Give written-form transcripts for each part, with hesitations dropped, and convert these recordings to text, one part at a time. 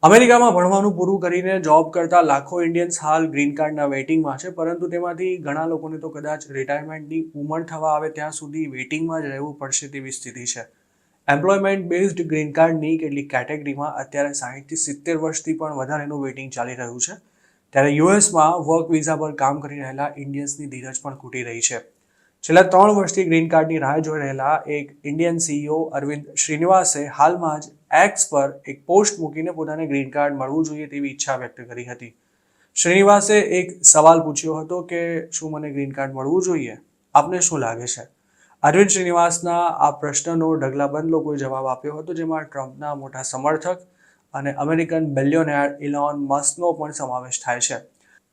અમેરિકામાં ભણવાનું પૂરું કરીને જોબ કરતા લાખો ઇન્ડિયન્સ હાલ ગ્રીન કાર્ડના વેઇટિંગમાં છે, પરંતુ તેમાંથી ઘણા લોકોને તો કદાચ રિટાયરમેન્ટની ઉંમર થવા આવે ત્યાં સુધી વેઇટિંગમાં જ રહેવું પડશે તેવી સ્થિતિ છે. એમ્પ્લોયમેન્ટ બેઝડ ગ્રીન કાર્ડની કેટલીક કેટેગરીમાં અત્યારે 60થી 70 વર્ષથી પણ વધારેનું વેઇટિંગ ચાલી રહ્યું છે. ત્યારે યુએસમાં વર્ક વિઝા પર કામ કરી રહેલા ઇન્ડિયન્સની ધીરજ પણ ખૂટી રહી છે. છેલ્લા 3 વર્ષથી ગ્રીન કાર્ડની રાહ જોઈ રહેલા એક ઇન્ડિયન સીઈઓ અરવિંદ શ્રીનિવાસે હાલમાં જ એક્સ પર એક પોસ્ટ મૂકીને પોતાને ગ્રીન કાર્ડ મળવું જોઈએ તેવી ઈચ્છા વ્યક્ત કરી હતી. શ્રીનિવાસે એક સવાલ પૂછ્યો હતો કે શું મને ગ્રીન કાર્ડ મળવું જોઈએ? આપને શું લાગે છે? અરવિંદ શ્રીનિવાસના આ પ્રશ્નનો ઢગલાબંધ લોકોએ જવાબ આપ્યો હતો, જેમાં ટ્રમ્પના મોટા સમર્થક અને અમેરિકન બિલિયોનેર ઇલોન મસ્કનો પણ સમાવેશ થાય છે.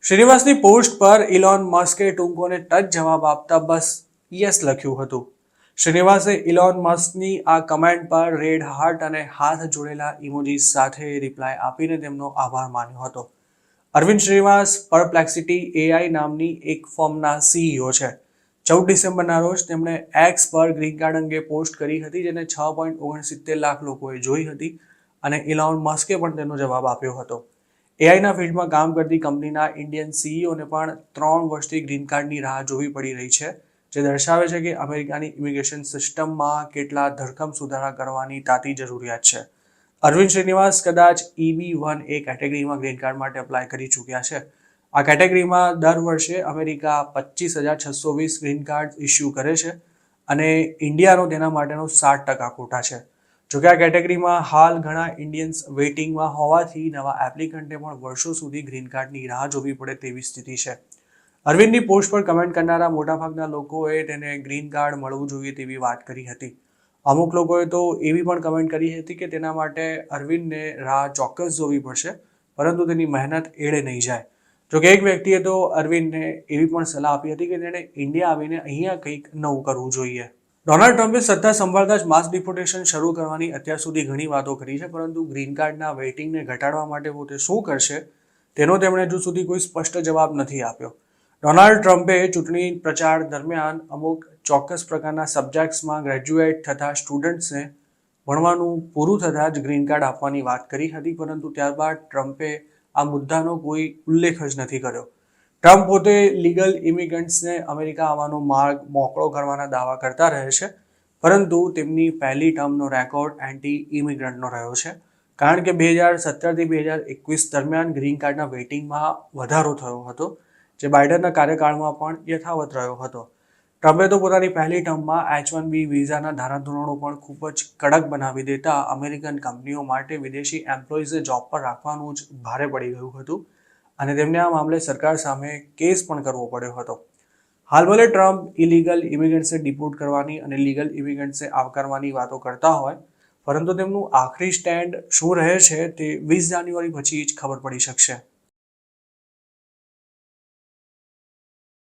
શ્રીનિવાસની પોસ્ટ પર ઇલોન મસ્કે ટૂંકો અને ટચ જવાબ આપતા બસ યસ લખ્યું હતું. શ્રીનિવાસે ઇલોન મસ્કની આ કમેન્ટ પર રેડ હાર્ટ અને હાથ જોડેલા ઇમોજીસ સાથે રિપ્લાય આપીને તેમનો આભાર માન્યો હતો. અરવિંદ શ્રીનિવાસ પરપ્લેક્સિટી એઆઈ નામની એક ફર્મના સીઈઓ છે. 14 ડિસેમ્બરના રોજ તેમણે એક્સ પર ગ્રીન કાર્ડ અંગે પોસ્ટ કરી હતી, જેને 6.69 લાખ લોકોએ જોઈ હતી અને ઇલોન મસ્કે પણ તેનો જવાબ આપ્યો હતો. એઆઈના ફિલ્ડમાં કામ કરતી કંપનીના ઇન્ડિયન સીઈઓને પણ 3 વર્ષથી ગ્રીન કાર્ડની રાહ જોવી પડી રહી છે, જે દર્શાવે છે કે અમેરિકાની ઇમિગ્રેશન સિસ્ટમમાં કેટલા ધરખમ સુધારા કરવાની તાતી જરૂરિયાત છે. અરવિંદ શ્રીનિવાસ કદાચ EB-1A કેટેગરીમાં ગ્રીન કાર્ડ માટે એપ્લાય કરી ચૂક્યા છે. આ કેટેગરીમાં દર વર્ષે અમેરિકા 25,620 ગ્રીન કાર્ડ ઇસ્યુ કરે છે અને ઇન્ડિયાનો તેના માટેનો 7% કોટા છે. જોકે આ કેટેગરીમાં હાલ ઘણા ઇન્ડિયન્સ વેઇટિંગમાં હોવાથી નવા એપ્લિકન્ટે પણ વર્ષો સુધી ગ્રીન કાર્ડની રાહ જોવી પડે તેવી સ્થિતિ છે. અરવિંદની પોસ્ટ પર કમેન્ટ કરનારા મોટાભાગના લોકોએ તેને ગ્રીન કાર્ડ મળવું જોઈએ તેવી વાત કરી હતી. અમુક લોકોએ તો એવી પણ કમેન્ટ કરી હતી કે તેના માટે અરવિંદને રાહ ચોક્કસ જોવી પડશે, પરંતુ તેની મહેનત એળે નહીં જાય. જોકે એક વ્યક્તિએ તો અરવિંદને એવી પણ સલાહ આપી હતી કે તેણે ઇન્ડિયા આવીને અહીંયા કંઈક નવું કરવું જોઈએ. ડોનાલ્ડ ટ્રમ્પે સત્તા સંભાળતા જ માસ ડિપોર્ટેશન શરૂ કરવાની અત્યાર સુધી ઘણી વાતો કરી છે, પરંતુ ગ્રીન કાર્ડના વેઇટિંગને ઘટાડવા માટે પોતે શું કરશે તેનો તેમણે હજુ સુધી કોઈ સ્પષ્ટ જવાબ નથી આપ્યો. ડોનાલ્ડ ટ્રમ્પે ચૂંટણી પ્રચાર દરમિયાન અમુક ચોક્કસ પ્રકારના સબ્જેક્ટ્સમાં ગ્રેજ્યુએટ થતા સ્ટુડન્ટ્સને ભણવાનું પૂરું થતાં જ ગ્રીન કાર્ડ આપવાની વાત કરી હતી, પરંતુ ત્યારબાદ ટ્રમ્પે આ મુદ્દાનો કોઈ ઉલ્લેખ જ નથી કર્યો. ટ્રમ્પ પોતે લીગલ ઇમિગ્રન્ટ્સને અમેરિકા આવવાનો માર્ગ મોકળો કરવાના દાવા કરતા રહે છે, પરંતુ તેમની પહેલી ટર્મનો રેકોર્ડ એન્ટી ઇમિગ્રન્ટનો રહ્યો છે, કારણ કે 2017થી 2021 દરમિયાન ગ્રીન કાર્ડના વેઇટિંગમાં વધારો થયો હતો, જે બાઇડનના કાર્યકાળમાં પણ યથાવત રહ્યો હતો. ટ્રમ્પે તો પોતાની પહેલી ટર્મમાં H-1B વિઝાના ધારાધોરણો પણ ખૂબ જ કડક બનાવી દેતા અમેરિકન કંપનીઓ માટે વિદેશી એમ્પ્લોઈઝે જોબ પર રાખવાનું જ ભારે પડી ગયું હતું અને તેમને આ મામલે સરકાર સામે કેસ પણ કરવો પડ્યો હતો. હાલ ભલે ટ્રમ્પ ઇલીગલ ઇમિગ્રન્ટ્સને ડિપોર્ટ કરવાની અને લીગલ ઇમિગ્રન્ટ્સને આવકારવાની વાતો કરતા હોય, પરંતુ તેમનું આખરી સ્ટેન્ડ શું રહે છે તે 20 જાન્યુઆરી પછી જ ખબર પડી શકશે.